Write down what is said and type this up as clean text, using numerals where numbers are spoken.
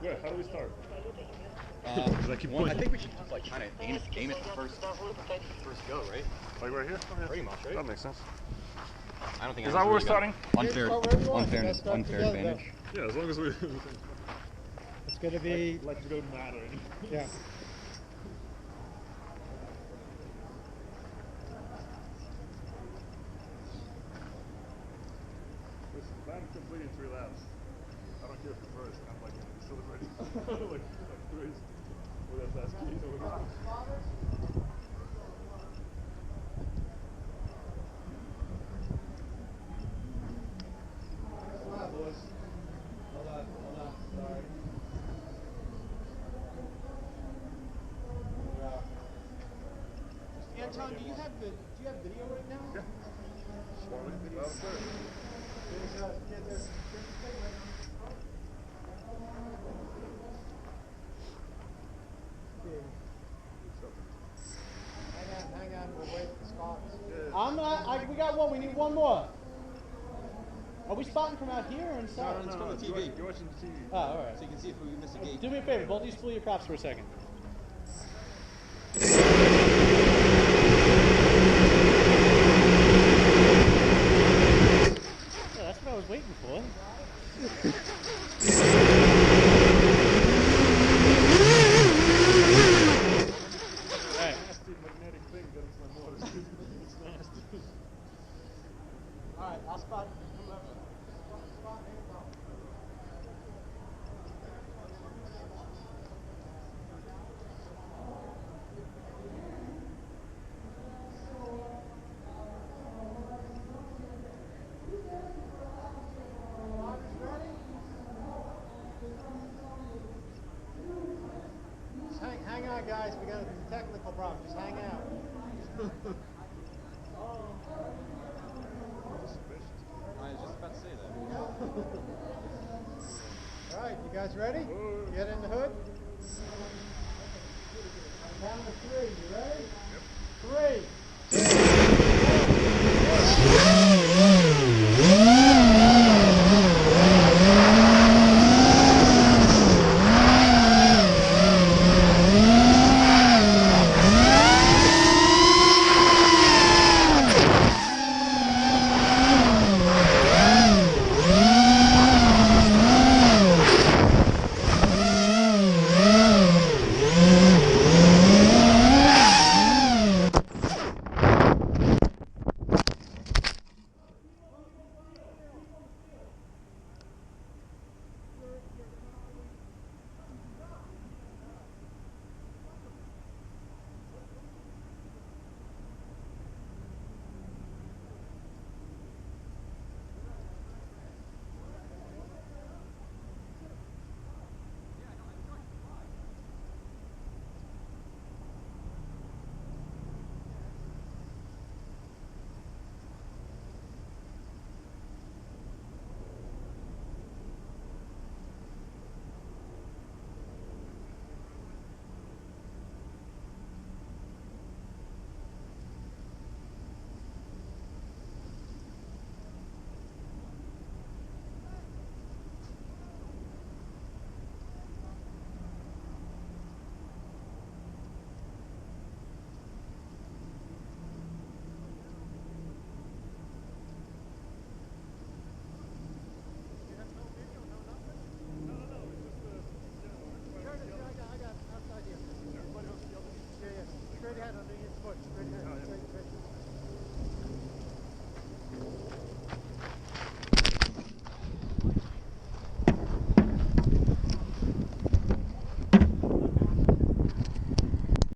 Yeah, how do we start? I think we should just like kind of aim it the first go, right? Like right here? Oh, yeah. Pretty much, right? That makes sense. I don't think Is that where we're starting? Unfair advantage. Yeah, as long as we. It's going to be. Like it don't matter. Yeah. Listen, plan complete in 3 laps. I don't care if you're first. I'm like celebrating. like crazy. Well, that's key. Anton, do you have video right now? Yeah. Well, Hang on, we'll wait for spots. I'm not, we got one, we need one more. Are we spotting from out here or inside? no, It's from the TV. You're watching the TV. Oh, alright. So you can see if we miss a gate. Do me a favor, both of you spool your props for a second. Yeah, that's what I was waiting for. Alright. Nasty magnetic thing that is my motor. It's nasty. Alright, I'll spot. Hang on, guys. We got a technical problem. Just hang out. I was just about to say that. All right, you guys ready? Get in the hood. Count to 3. You ready? Yep. 3.